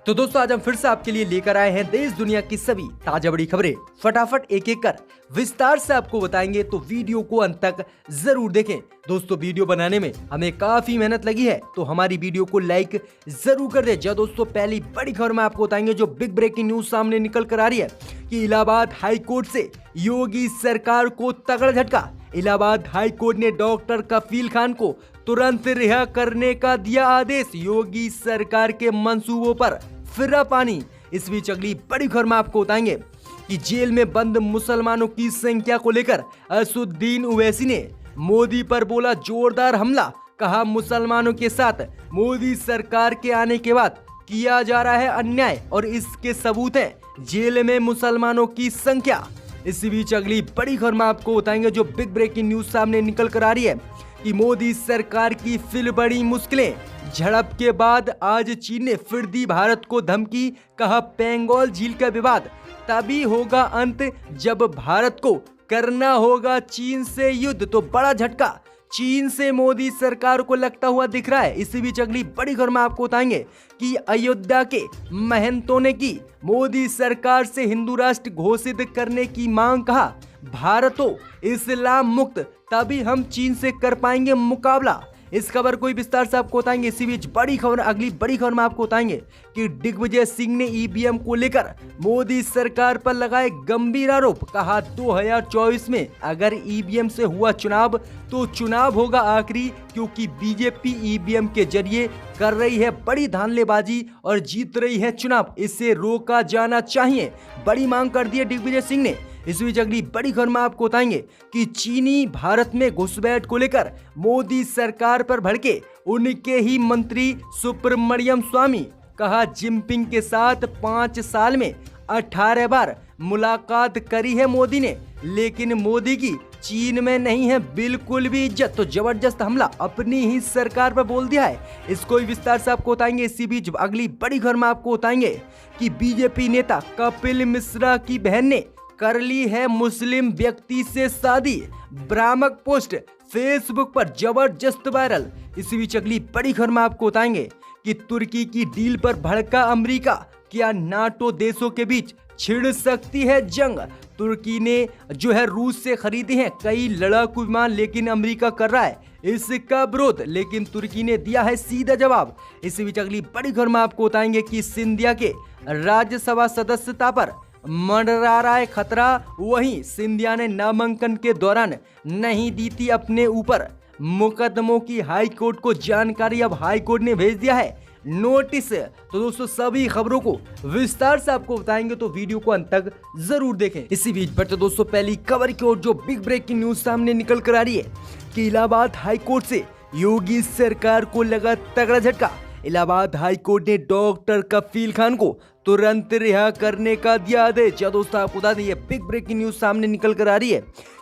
तो दोस्तों आज हम फिर से आपके लिए लेकर आए हैं देश दुनिया की सभी ताजा बड़ी खबरें। फटाफट एक एक कर विस्तार से आपको बताएंगे, तो वीडियो को अंत तक जरूर देखें। दोस्तों वीडियो बनाने में हमें काफी मेहनत लगी है, तो हमारी वीडियो को लाइक जरूर कर दें। दोस्तों पहली बड़ी खबर में आपको बताएंगे जो बिग ब्रेकिंग न्यूज सामने निकल कर आ रही है कि इलाहाबाद हाई कोर्ट से योगी सरकार को तगड़ा झटका। इलाहाबाद हाई कोर्ट ने डॉक्टर कफील खान को तुरंत रिहा करने का दिया आदेश। योगी सरकार के मंसूबों पर फिरा पानी। इस बीच अगली बड़ी खबर में आपको बताएंगे कि जेल में बंद मुसलमानों की संख्या को लेकर असदुद्दीन ओवैसी ने मोदी पर बोला जोरदार हमला। कहा मुसलमानों के साथ मोदी सरकार के आने के बाद किया जा रहा है अन्याय और इसके सबूत हैं जेल में मुसलमानों की संख्या। इसी बीच अगली बड़ी खबर में आपको बताएंगे जो बिग ब्रेकिंग न्यूज सामने निकल कर आ रही है कि मोदी सरकार की फिर बड़ी मुश्किलें। झड़प के बाद आज चीन ने फिर दी भारत को धमकी। कहा पेंगोल झील का विवाद तभी होगा अंत जब भारत को करना होगा चीन से युद्ध। तो बड़ा झटका चीन से मोदी सरकार को लगता हुआ दिख रहा है। इसी बीच अगली बड़ी खबर में आपको बताएंगे कि अयोध्या के महंतों ने की मोदी सरकार से हिंदू राष्ट्र घोषित करने की मांग। कहा भारतो इस्लाम मुक्त तभी हम चीन से कर पाएंगे मुकाबला। इस खबर को विस्तार से आपको बताएंगे। इसी बीच बड़ी खबर अगली बड़ी खबर में आपको बताएंगे कि दिग्विजय सिंह ने ईवीएम को लेकर मोदी सरकार पर लगाए गंभीर आरोप। कहा 2024 में अगर ईवीएम से हुआ चुनाव तो चुनाव होगा आखिरी, क्योंकि बीजेपी ईवीएम के जरिए कर रही है बड़ी धांधलेबाजी और जीत रही है चुनाव। इसे रोका जाना चाहिए, बड़ी मांग कर दी है दिग्विजय सिंह ने। इस बीच अगली बड़ी खबर में आपको बताएंगे कि चीनी भारत में घुसपैठ को लेकर मोदी सरकार पर भड़के उनके ही मंत्री सुब्रमण्यम स्वामी। कहा जिनपिंग के साथ 5 साल में 18 बार मुलाकात करी है मोदी ने, लेकिन मोदी की चीन में नहीं है बिल्कुल भी इज्जत। तो जबरदस्त हमला अपनी ही सरकार पर बोल दिया है, इसको विस्तार से आपको बताएंगे। इसी बीच अगली बड़ी खबर में आपको बताएंगे कि बीजेपी नेता कपिल मिश्रा की बहन ने कर ली है मुस्लिम व्यक्ति से शादी। भ्रामक पोस्ट फेसबुक पर जबरदस्त वायरल। इसी बीच अगली बड़ी खबर में आपको बताएंगे कि तुर्की की डील पर भड़का अमेरिका। क्या नाटो देशों के बीच छिड़ सकती है जंग। तुर्की ने जो है रूस से खरीदे हैं कई लड़ाकू विमान, लेकिन अमेरिका कर रहा है इसका विरोध, लेकिन तुर्की ने दिया है सीधा जवाब। इसी बीच अगली बड़ी खबर में आपको बताएंगे कि सिंधिया के राज्यसभा सदस्यता पर मंडरा रहा है खतरा। वहीं सिंधिया ने नामांकन के दौरान नहीं दी थी अपने ऊपर मुकदमों की हाई कोर्ट को जानकारी। अब हाई कोर्ट ने भेज दिया है नोटिस। तो दोस्तों सभी खबरों को विस्तार से आपको बताएंगे, तो वीडियो को अंत तक जरूर देखें। इसी बीच बढ़ते दोस्तों पहली खबर की ओर जो बिग ब्रेकिंग न्यूज सामने निकल कर आ रही है कि इलाहाबाद हाई कोर्ट से योगी सरकार को लगा तगड़ा झटका। इलाहाबाद हाई कोर्ट ने डॉक्टर कफील खान को तुरंत रिहा करने का दिया आदेश। दोस्तों आपको बता दें ये बिग ब्रेकिंग न्यूज सामने निकल कर आ रही है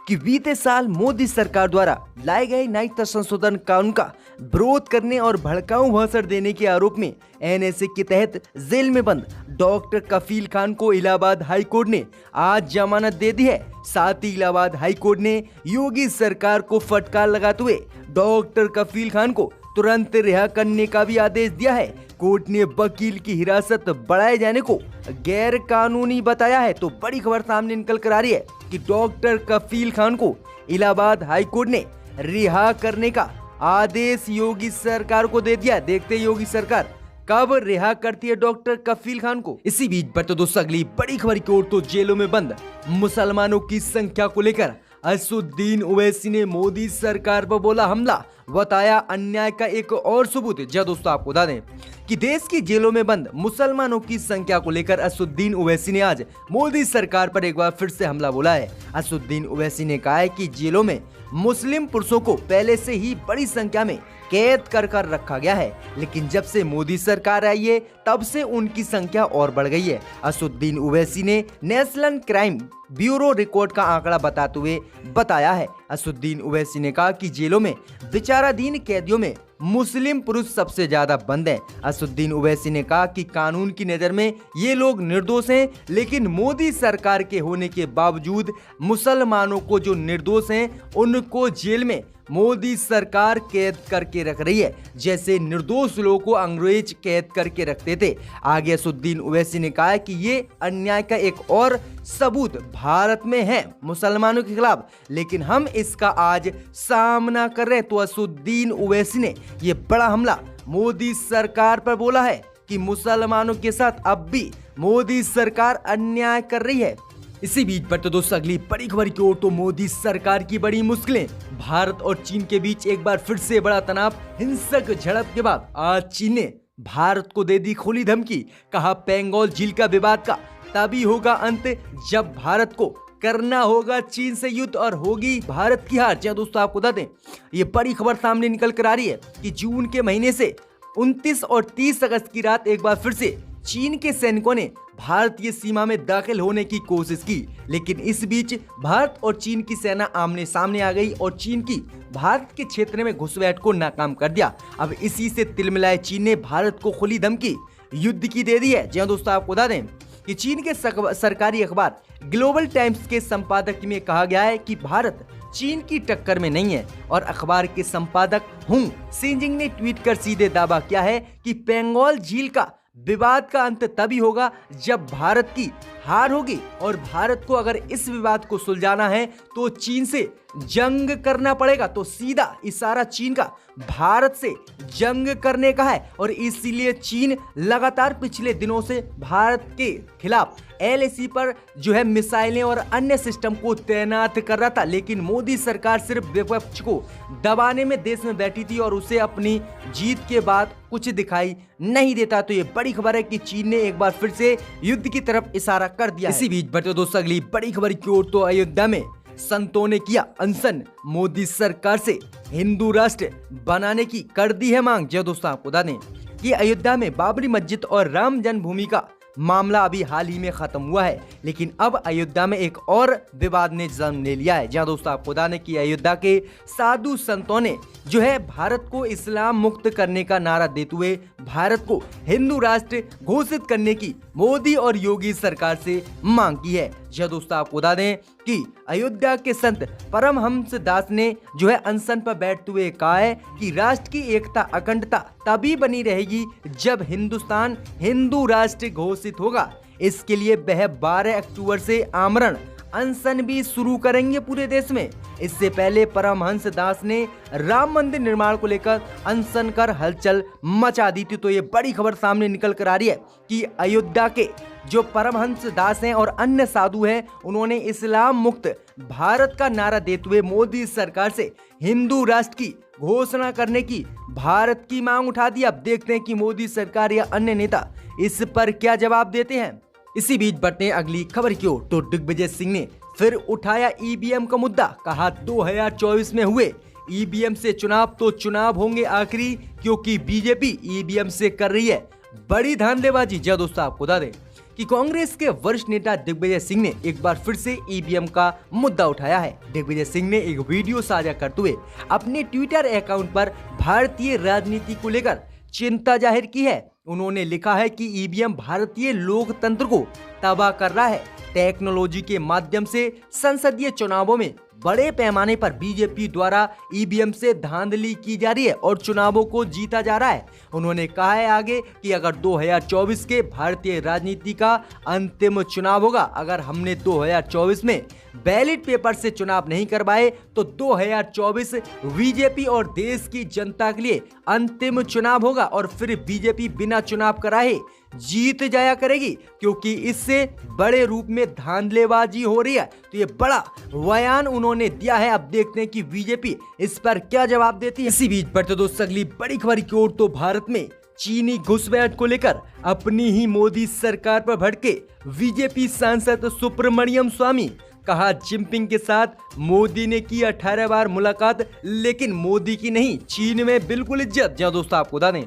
कि बीते साल मोदी सरकार द्वारा लाए गए नागरिकता संशोधन कानून का विरोध करने और भड़काऊ भाषण देने के आरोप में एनएसए के तहत जेल में बंद डॉक्टर कफील खान को इलाहाबाद हाई कोर्ट ने आज जमानत दे दी है। साथ ही इलाहाबाद हाई कोर्ट ने योगी सरकार को फटकार लगाते हुए डॉक्टर कफील खान को तुरंत रिहा करने का भी आदेश दिया है। कोर्ट ने वकील की हिरासत बढ़ाए जाने को गैर कानूनी बताया है। तो बड़ी खबर सामने निकल कर आ रही है कि डॉक्टर कफील खान को इलाहाबाद हाई कोर्ट ने रिहा करने का आदेश योगी सरकार को दे दिया। देखते योगी सरकार कब रिहा करती है डॉक्टर कफील खान को। इसी बीच बढ़ते दोस्तों अगली बड़ी खबर की ओर तो जेलों में बंद मुसलमानों की संख्या को लेकर असदुद्दीन ओवैसी ने मोदी सरकार पर बोला हमला, बताया अन्याय का एक और सबूत। दोस्तों आपको बता दें कि देश की जेलों में बंद मुसलमानों की संख्या को लेकर असदुद्दीन ओवैसी ने आज मोदी सरकार पर एक बार फिर से हमला बोला है। असदुद्दीन ओवैसी ने कहा है कि जेलों में मुस्लिम पुरुषों को पहले से ही बड़ी संख्या में कैद कर रखा गया है, लेकिन जब से मोदी सरकार आई है तब से उनकी संख्या और बढ़ गई है। असदुद्दीन ओवैसी ने नेशनल क्राइम ब्यूरो रिकॉर्ड का आंकड़ा बताते हुए बताया है। असदुद्दीन ओवैसी ने कहा कि जेलों में विचाराधीन कैदियों में मुस्लिम पुरुष सबसे ज्यादा बंद हैं। असदुद्दीन ओवैसी ने कहा कि कानून की नजर में ये लोग निर्दोष हैं, लेकिन मोदी सरकार के होने के बावजूद मुसलमानों को जो निर्दोष हैं उनको जेल में मोदी सरकार कैद करके रख रही है, जैसे निर्दोष लोगों को अंग्रेज कैद करके रखते थे। आगे असदुद्दीन ओवैसी ने कहा कि ये अन्याय का एक और सबूत भारत में है मुसलमानों के खिलाफ, लेकिन हम इसका आज सामना कर रहे हैं। तो असदुद्दीन ओवैसी ने ये बड़ा हमला मोदी सरकार पर बोला है कि मुसलमानों के साथ अब भी मोदी सरकार अन्याय कर रही है। इसी बीच पर तो दोस्तों अगली बड़ी खबर की ओर, तो मोदी सरकार की बड़ी मुश्किलें। भारत और चीन के बीच एक बार फिर से बड़ा तनाव। हिंसक झड़प के बाद आज चीन ने भारत को दे दी खुली धमकी। कहा पेंगोल झील का विवाद का तभी होगा अंत जब भारत को करना होगा चीन से युद्ध और होगी भारत की हार। दोस्तों आपको बता दें, ये बड़ी खबर सामने निकल कर आ रही है कि जून के महीने से 29 और 30 अगस्त की रात एक बार फिर से चीन के सैनिकों ने भारतीय सीमा में दाखिल होने की कोशिश की, लेकिन इस बीच भारत और चीन की सेना आमने सामने आ गई और चीन की भारत के क्षेत्र में घुसपैठ को नाकाम कर दिया। अब इसी से तिलमिलाए चीन ने भारत को खुली धमकी युद्ध की दे दी है। जी दोस्तों आपको बता दें कि चीन के सरकारी अखबार ग्लोबल टाइम्स के संपादक में कहा गया है कि भारत चीन की टक्कर में नहीं है, और अखबार के संपादक हुंग सिंजिंग ने ट्वीट कर सीधे दावा किया है कि पेंगोल झील का विवाद का अंत तभी होगा जब भारत की हार होगी, और भारत को अगर इस विवाद को सुलझाना है तो चीन से जंग करना पड़ेगा। तो सीधा इशारा चीन का भारत से जंग करने का है, और इसीलिए चीन लगातार पिछले दिनों से भारत के खिलाफ LAC पर जो है मिसाइलें और अन्य सिस्टम को तैनात कर रहा था, लेकिन मोदी सरकार सिर्फ विपक्ष को दबाने में देश में बैठी थी और उसे अपनी जीत के बाद कुछ दिखाई नहीं देता। तो ये बड़ी खबर है कि चीन ने एक बार फिर से युद्ध की तरफ इशारा कर दिया। इसी बीच बढ़ते दोस्तों अगली बड़ी खबर की ओर, तो अयोध्या में संतों ने किया अनशन, मोदी सरकार से हिंदू राष्ट्र बनाने की कर दी है मांग। जो दोस्तों आपको बता दें कि अयोध्या में बाबरी मस्जिद और राम जन्मभूमि का मामला अभी हाल ही में खत्म हुआ है, लेकिन अब अयोध्या में एक और विवाद ने जन्म ले लिया है। जहां दोस्तों आपको बता दें कि अयोध्या के साधु संतों ने जो है भारत को इस्लाम मुक्त करने का नारा देते हुए भारत को हिंदू राष्ट्र घोषित करने की मोदी और योगी सरकार से मांग की है। जहां दोस्तों आपको बता दें कि अयोध्या के संत परमहंस दास ने जो है अनशन पर बैठते हुए कहा है कि राष्ट्र की एकता अखंडता तभी बनी रहेगी जब हिंदुस्तान हिंदू राष्ट्र घोषित होगा। इसके लिए वह 12 अक्टूबर से आमरण अनशन भी शुरू करेंगे पूरे देश में। इससे पहले परमहंस दास ने राम मंदिर निर्माण को लेकर अनशन कर हलचल मचा दी थी। तो ये बड़ी खबर सामने निकल कर आ रही है कि अयोध्या के जो परमहंस दास हैं और अन्य साधु हैं, उन्होंने इस्लाम मुक्त भारत का नारा देते हुए मोदी सरकार से हिंदू राष्ट्र की घोषणा करने की भारत की मांग उठा दी। अब देखते हैं कि मोदी सरकार या अन्य नेता इस पर क्या जवाब देते हैं। इसी बीच बढ़ते हैं अगली खबर की ओर, तो दिग्विजय सिंह ने फिर उठाया EVM का मुद्दा। कहा 2024 में हुए EVM से चुनाव तो चुनाव होंगे आखिरी, क्योंकि बीजेपी EVM से कर रही है बड़ी धांधलेबाजी। जब दोस्तों आपको बता दें कि कांग्रेस के वरिष्ठ नेता दिग्विजय सिंह ने एक बार फिर से EVM का मुद्दा उठाया है। दिग्विजय सिंह ने एक वीडियो साझा करते हुए अपने ट्विटर अकाउंट पर भारतीय राजनीति को लेकर चिंता जाहिर की है। उन्होंने लिखा है कि EVM भारतीय लोकतंत्र को तबाह कर रहा है। टेक्नोलॉजी के माध्यम से संसदीय चुनावों में बड़े पैमाने पर बीजेपी द्वारा EVM से धांधली की जा रही है और चुनावों को जीता जा रहा है। उन्होंने कहा है आगे कि अगर 2024 के भारतीय राजनीति का अंतिम चुनाव होगा, अगर हमने 2024 में बैलेट पेपर से चुनाव नहीं करवाए तो 2024 बीजेपी और देश की जनता के लिए अंतिम चुनाव होगा और फिर बीजेपी बिना चुनाव कराए जीत जाया करेगी, क्योंकि इससे बड़े रूप में धांधलेबाजी हो रही है। तो ये बड़ा बयान उन्होंने दिया है। अब देखते हैं कि बीजेपी इस पर क्या जवाब देती है। इसी बीच बढ़ते दोस्तों अगली बड़ी खबर की ओर, तो भारत में चीनी घुसपैठ को लेकर अपनी ही मोदी सरकार पर भड़के बीजेपी सांसद सुब्रमण्यम स्वामी। कहा जिनपिंग के साथ मोदी ने की 18 बार मुलाकात, लेकिन मोदी की नहीं, चीन में बिल्कुल इज्जत। जहाँ दोस्तों आपको बता दें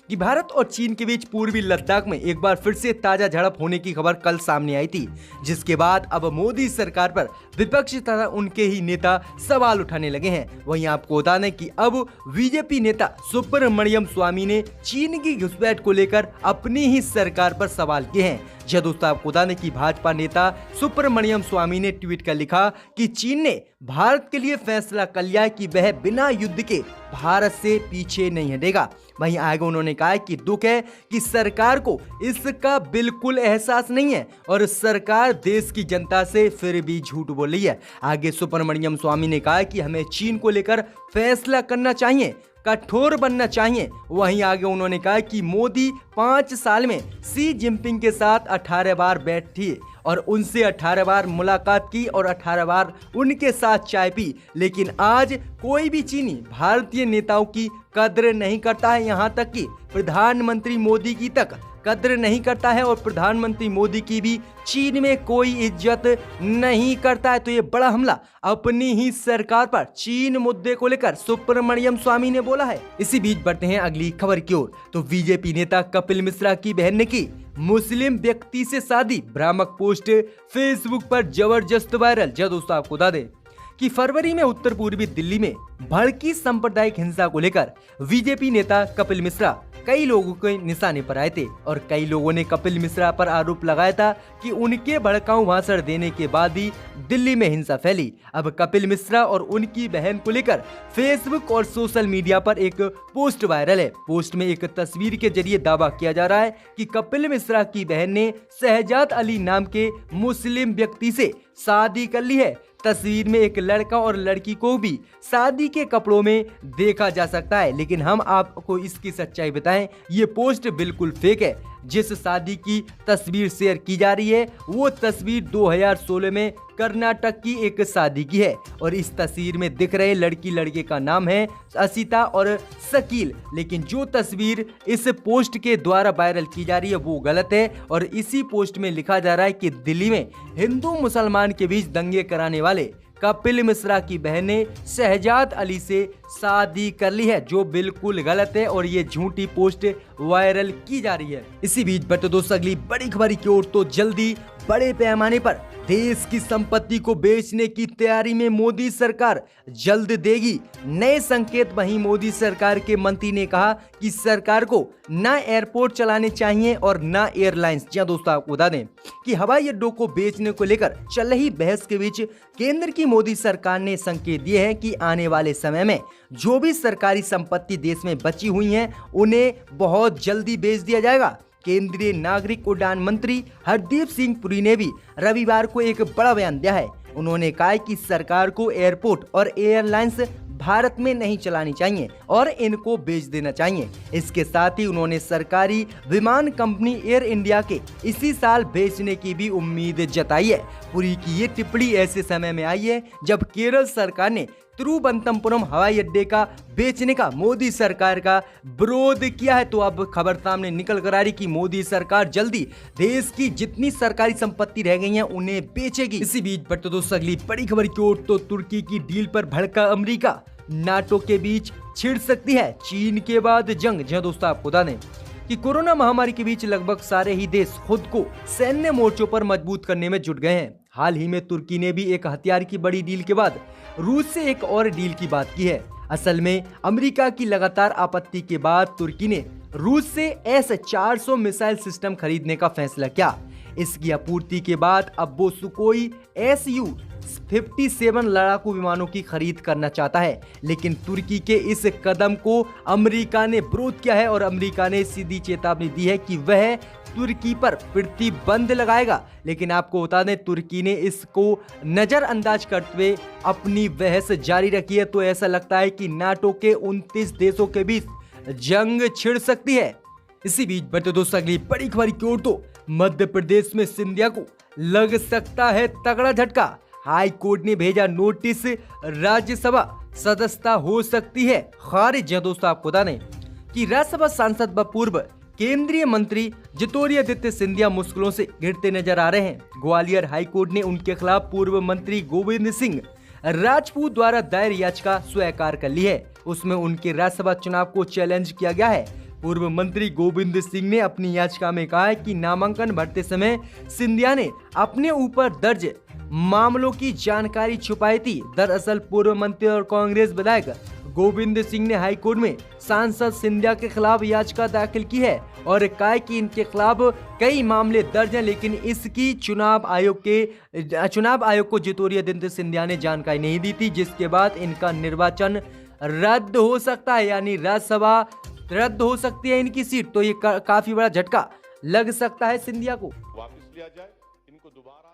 कि भारत और चीन के बीच पूर्वी लद्दाख में एक बार फिर से ताजा झड़प होने की खबर कल सामने आई थी, जिसके बाद अब मोदी सरकार पर विपक्ष तथा उनके ही नेता सवाल उठाने लगे हैं। वहीं आपको बता दें कि अब बीजेपी नेता सुब्रमण्यम स्वामी ने चीन की घुसपैठ को लेकर अपनी ही सरकार पर सवाल किए हैं। जी दोस्तों, आपको बता दें कि भाजपा नेता सुब्रमण्यम स्वामी ने ट्वीट कर लिखा कि चीन ने भारत के लिए फैसला कर लिया है कि वह बिना युद्ध के भारत से पीछे नहीं हटेगा। वहीं आगे उन्होंने कहा कि दुख है कि सरकार को इसका बिल्कुल एहसास नहीं है और सरकार देश की जनता से फिर भी झूठ बोल रही है। आगे सुब्रमण्यम स्वामी ने कहा कि हमें चीन को लेकर फैसला करना चाहिए, कठोर बनना चाहिए। वहीं आगे उन्होंने कहा कि मोदी 5 साल में शी जिनपिंग के साथ 18 बार बैठी और उनसे 18 बार मुलाकात की और 18 बार उनके साथ चाय पी, लेकिन आज कोई भी चीनी भारतीय नेताओं की कद्र नहीं करता है। यहाँ तक कि प्रधानमंत्री मोदी की तक कद्र नहीं करता है और प्रधानमंत्री मोदी की भी चीन में कोई इज्जत नहीं करता है। तो ये बड़ा हमला अपनी ही सरकार पर चीन मुद्दे को लेकर सुब्रमण्यम स्वामी ने बोला है। इसी बीच बढ़ते हैं अगली खबर की ओर। तो बीजेपी नेता कपिल मिश्रा की बहन ने की मुस्लिम व्यक्ति से शादी, भ्रामक पोस्ट फेसबुक पर जबरदस्त वायरल। जब दोस्तों आपको बता दें कि फरवरी में उत्तर पूर्वी दिल्ली में भड़की सांप्रदायिक हिंसा को लेकर बीजेपी नेता कपिल मिश्रा कई लोगों के निशाने पर आए थे और कई लोगों ने कपिल मिश्रा पर आरोप लगाया था कि उनके भड़काऊ भाषण देने के बाद ही दिल्ली में हिंसा फैली। अब कपिल मिश्रा और उनकी बहन को लेकर फेसबुक और सोशल मीडिया पर एक पोस्ट वायरल है। पोस्ट में एक तस्वीर के जरिए दावा किया जा रहा है कि कपिल मिश्रा की बहन ने शहजाद अली नाम के मुस्लिम व्यक्ति से शादी कर ली है। तस्वीर में एक लड़का और लड़की को भी शादी के कपड़ों में देखा जा सकता है, लेकिन हम आपको इसकी सच्चाई बताएं, ये पोस्ट बिल्कुल फेक है। जिस शादी की तस्वीर शेयर की जा रही है वो तस्वीर 2016 में कर्नाटक की एक शादी की है और इस तस्वीर में दिख रहे लड़की लड़के का नाम है असिता और शकील, लेकिन जो तस्वीर इस पोस्ट के द्वारा वायरल की जा रही है वो गलत है और इसी पोस्ट में लिखा जा रहा है कि दिल्ली में हिंदू मुसलमान के बीच दंगे कराने वाले कपिल मिश्रा की बहन ने शहजाद अली से शादी कर ली है, जो बिल्कुल गलत है और ये झूठी पोस्ट वायरल की जा रही है। इसी बीच बढ़ते दोस्तों अगली बड़ी खबर की ओर। तो जल्दी बड़े पैमाने पर देश की संपत्ति को बेचने की तैयारी में मोदी सरकार, जल्द देगी नए संकेत। वहीं मोदी सरकार के मंत्री ने कहा कि सरकार को ना एयरपोर्ट चलाने चाहिए और ना एयरलाइंस। जी दोस्तों आपको बता दें कि हवाई अड्डों को बेचने को लेकर चल रही बहस के बीच केंद्र की मोदी सरकार ने संकेत दिए हैं कि आने वाले समय में जो भी सरकारी संपत्ति देश में बची हुई है उन्हें बहुत जल्दी बेच दिया जाएगा। केंद्रीय नागरिक उड्डयन मंत्री हरदीप सिंह पुरी ने भी रविवार को एक बड़ा बयान दिया है। उन्होंने कहा कि सरकार को एयरपोर्ट और एयरलाइंस भारत में नहीं चलानी चाहिए और इनको बेच देना चाहिए। इसके साथ ही उन्होंने सरकारी विमान कंपनी एयर इंडिया के इसी साल बेचने की भी उम्मीद जताई है। पुरी की ये टिप्पणी ऐसे समय में आई है जब केरल सरकार ने तिरुवनंतपुरम हवाई अड्डे का बेचने का मोदी सरकार का विरोध किया है। तो अब खबर सामने निकल कर आ रही कि मोदी सरकार जल्दी देश की जितनी सरकारी संपत्ति रह गई है उन्हें बेचेगी। इसी बीच बढ़ते दोस्तों अगली बड़ी खबर की ओर। तो तुर्की की डील पर भड़का अमेरिका, नाटो के बीच छिड़ सकती है चीन के बाद जंग। जी दोस्तों आपको बता दें कि कोरोना महामारी के बीच लगभग सारे ही देश खुद को सैन्य मोर्चों पर मजबूत करने में जुट गए हैं। हाल ही में तुर्की ने भी एक हथियार की बड़ी डील के बाद रूस से एक और डील की बात की है। असल में अमेरिका की लगातार आपत्ति के बाद तुर्की ने रूस से S-400 मिसाइल सिस्टम खरीदने का फैसला किया। इसकी आपूर्ति के बाद अब वो सुकोई Su-57 लड़ाकू विमानों की खरीद करना चाहता है, लेकिन तुर्की के इस कदम को अमेरिका ने विरोध किया है और अमेरिका ने सीधी चेतावनी दी है कि वह तुर्की पर प्रतिबंध लगाएगा। लेकिन आपको बता दें तुर्की ने इसको नजरअंदाज करते हुए अपनी बहस जारी रखी है। तो ऐसा लगता है कि नाटो के 29 देशों के बीच जंग छिड़ सकती है। इसी बीच बढ़ते दोस्तों अगली बड़ी खबर की ओर। तो मध्य प्रदेश में सिंधिया को लग सकता है तगड़ा झटका। हाई कोर्ट ने भेजा नोटिस, राज्यसभा सदस्यता हो सकती है खारिज। दोस्तों आपको बता दें कि राज्यसभा सांसद व पूर्व केंद्रीय मंत्री ज्योतिरादित्य सिंधिया मुश्किलों से घिरते नजर आ रहे हैं। ग्वालियर हाई कोर्ट ने उनके खिलाफ पूर्व मंत्री गोविंद सिंह राजपूत द्वारा दायर याचिका स्वीकार कर ली है। उसमें उनके राज्यसभा चुनाव को चैलेंज किया गया है। पूर्व मंत्री गोविंद सिंह ने अपनी याचिका में कहा है कि नामांकन भरते समय सिंधिया ने अपने ऊपर दर्ज मामलों की जानकारी छुपाई थी। दरअसल पूर्व मंत्री और कांग्रेस विधायक गोविंद सिंह ने हाईकोर्ट में सांसद सिंधिया के खिलाफ याचिका दाखिल की है और कहा है कि इनके खिलाफ कई मामले दर्ज हैं, लेकिन इसकी चुनाव आयोग को ज्योतिरादित्य सिंधिया ने जानकारी नहीं दी थी, जिसके बाद इनका निर्वाचन रद्द हो सकता है, यानी राज्यसभा रद्द हो सकती है इनकी सीट। तो ये काफी बड़ा झटका लग सकता है सिंधिया को। वापस लिया जाए, इनको दोबारा